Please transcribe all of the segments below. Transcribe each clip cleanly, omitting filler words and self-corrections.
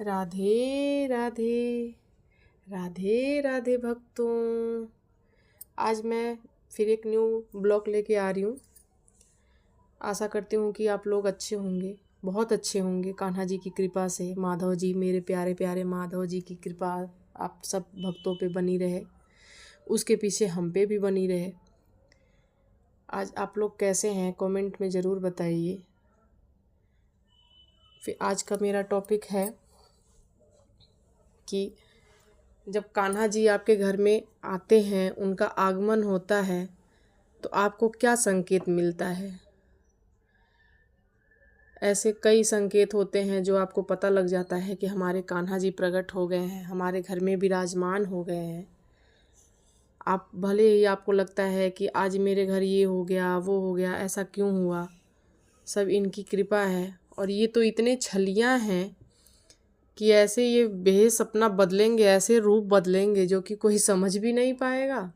राधे राधे राधे राधे भक्तों। आज मैं फिर एक न्यू ब्लॉग लेके आ रही हूँ। आशा करती हूँ कि आप लोग अच्छे होंगे, बहुत अच्छे होंगे। कान्हा जी की कृपा से, माधव जी, मेरे प्यारे प्यारे माधव जी की कृपा आप सब भक्तों पे बनी रहे, उसके पीछे हम पे भी बनी रहे। आज आप लोग कैसे हैं कमेंट में ज़रूर बताइए। फिर आज का मेरा टॉपिक है कि जब कान्हा जी आपके घर में आते हैं, उनका आगमन होता है, तो आपको क्या संकेत मिलता है। ऐसे कई संकेत होते हैं जो आपको पता लग जाता है कि हमारे कान्हा जी प्रकट हो गए हैं, हमारे घर में विराजमान हो गए हैं। आप भले ही आपको लगता है कि आज मेरे घर ये हो गया, वो हो गया, ऐसा क्यों हुआ, सब इनकी कृपा है। और ये तो इतने छलियाँ हैं कि ऐसे ये भेष अपना बदलेंगे, ऐसे रूप बदलेंगे जो कि कोई समझ भी नहीं पाएगा।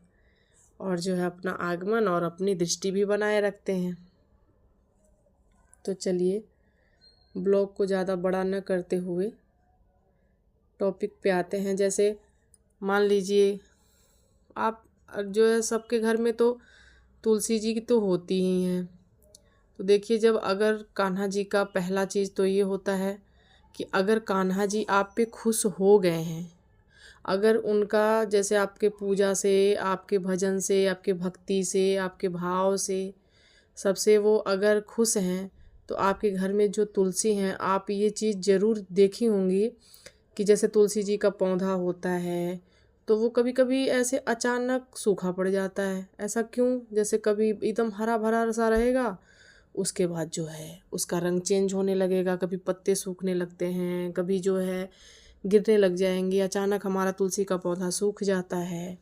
और जो है अपना आगमन और अपनी दृष्टि भी बनाए रखते हैं। तो चलिए ब्लॉग को ज़्यादा बड़ा न करते हुए टॉपिक पे आते हैं। जैसे मान लीजिए आप जो है सबके घर में तो तुलसी जी की तो होती ही हैं। तो देखिए, जब अगर कान्हा जी का पहला चीज़ तो ये होता है कि अगर कान्हा जी आप पे खुश हो गए हैं, अगर उनका जैसे आपके पूजा से, आपके भजन से, आपके भक्ति से, आपके भाव से, सबसे वो अगर खुश हैं, तो आपके घर में जो तुलसी हैं, आप ये चीज़ ज़रूर देखी होंगी कि जैसे तुलसी जी का पौधा होता है तो वो कभी कभी ऐसे अचानक सूखा पड़ जाता है। ऐसा क्यों? जैसे कभी एकदम हरा भरा सा रहेगा, उसके बाद जो है उसका रंग चेंज होने लगेगा, कभी पत्ते सूखने लगते हैं, कभी जो है गिरने लग जाएंगे। अचानक हमारा तुलसी का पौधा सूख जाता है।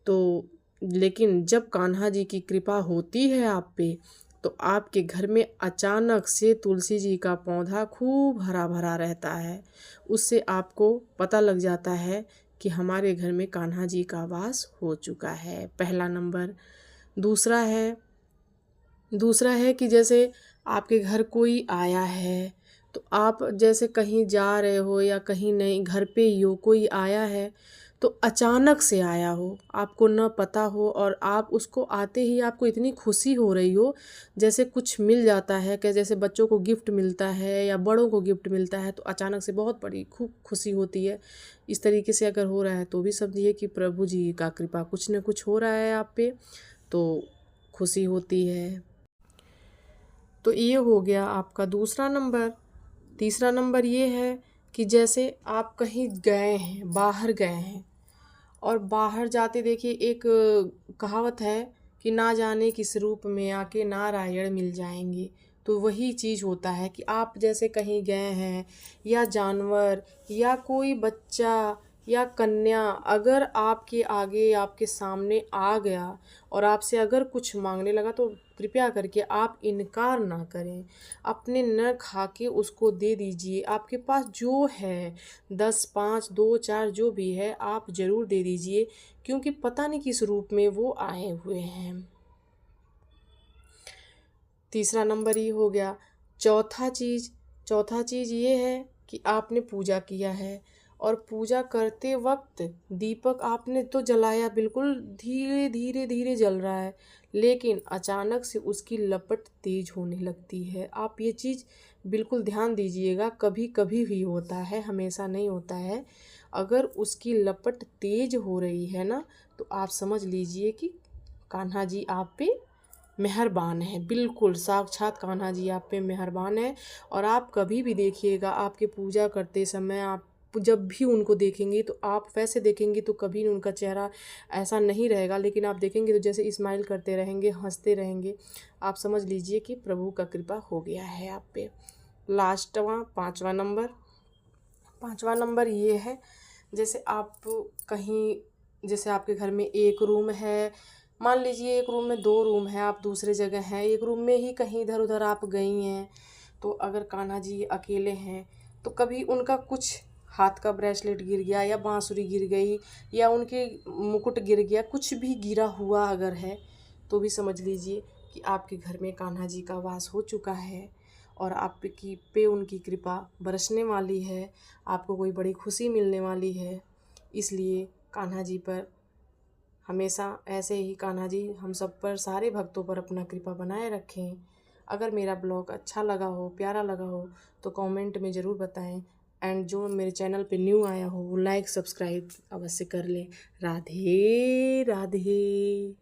तो लेकिन जब कान्हा जी की कृपा होती है आप पे, तो आपके घर में अचानक से तुलसी जी का पौधा खूब हरा भरा रहता है। उससे आपको पता लग जाता है कि हमारे घर में कान्हा जी का वास हो चुका है, पहला नंबर। दूसरा है दूसरा है कि जैसे आपके घर कोई आया है, तो आप जैसे कहीं जा रहे हो या कहीं नहीं, घर पे ही हो, कोई आया है तो अचानक से आया हो, आपको न पता हो, और आप उसको आते ही आपको इतनी खुशी हो रही हो, जैसे कुछ मिल जाता है कि जैसे बच्चों को गिफ्ट मिलता है या बड़ों को गिफ्ट मिलता है, तो अचानक से बहुत बड़ी खूब खुशी होती है। इस तरीके से अगर हो रहा है तो भी समझिए कि प्रभु जी का कृपा कुछ न कुछ हो रहा है आप पे, तो खुशी होती है। तो ये हो गया आपका दूसरा नंबर। तीसरा नंबर ये है कि जैसे आप कहीं गए हैं, बाहर गए हैं, और बाहर जाते देखिए एक कहावत है कि ना जाने किस रूप में आके नारायण मिल जाएंगे। तो वही चीज़ होता है कि आप जैसे कहीं गए हैं, या जानवर या कोई बच्चा या कन्या अगर आपके आगे, आपके सामने आ गया और आपसे अगर कुछ मांगने लगा, तो कृपया करके आप इनकार ना करें। अपने न खा के उसको दे दीजिए। आपके पास जो है 10, 5, 2, 4 जो भी है, आप ज़रूर दे दीजिए, क्योंकि पता नहीं किस रूप में वो आए हुए हैं। तीसरा नंबर ये हो गया। चौथा चीज़ ये है कि आपने पूजा किया है, और पूजा करते वक्त दीपक आपने तो जलाया, बिल्कुल धीरे धीरे धीरे जल रहा है, लेकिन अचानक से उसकी लपट तेज होने लगती है। आप ये चीज़ बिल्कुल ध्यान दीजिएगा, कभी कभी भी होता है, हमेशा नहीं होता है। अगर उसकी लपट तेज हो रही है ना, तो आप समझ लीजिए कि कान्हा जी आप पे मेहरबान है। बिल्कुल साक्षात कान्हा जी आप पे मेहरबान है। और आप कभी भी देखिएगा, आपके पूजा करते समय आप जब भी उनको देखेंगे, तो आप वैसे देखेंगे तो कभी उनका चेहरा ऐसा नहीं रहेगा, लेकिन आप देखेंगे तो जैसे स्माइल करते रहेंगे, हंसते रहेंगे। आप समझ लीजिए कि प्रभु का कृपा हो गया है आप पे। लास्टवा पांचवा नंबर ये है, जैसे आप कहीं, जैसे आपके घर में एक रूम है, मान लीजिए एक रूम में 2 रूम है, आप दूसरे जगह हैं, एक रूम में ही कहीं इधर उधर आप गई हैं, तो अगर कान्हा जी अकेले हैं, तो कभी उनका कुछ हाथ का ब्रेसलेट गिर गया, या बांसुरी गिर गई, या उनके मुकुट गिर गया, कुछ भी गिरा हुआ अगर है, तो भी समझ लीजिए कि आपके घर में कान्हा जी का वास हो चुका है। और आपकी पे उनकी कृपा बरसने वाली है, आपको कोई बड़ी खुशी मिलने वाली है। इसलिए कान्हा जी पर हमेशा ऐसे ही कान्हा जी हम सब पर, सारे भक्तों पर अपना कृपा बनाए रखें। अगर मेरा ब्लॉग अच्छा लगा हो, प्यारा लगा हो तो कमेंट में ज़रूर बताएं। एंड जो मेरे चैनल पे न्यू आया हो वो लाइक सब्सक्राइब अवश्य कर ले। राधे राधे।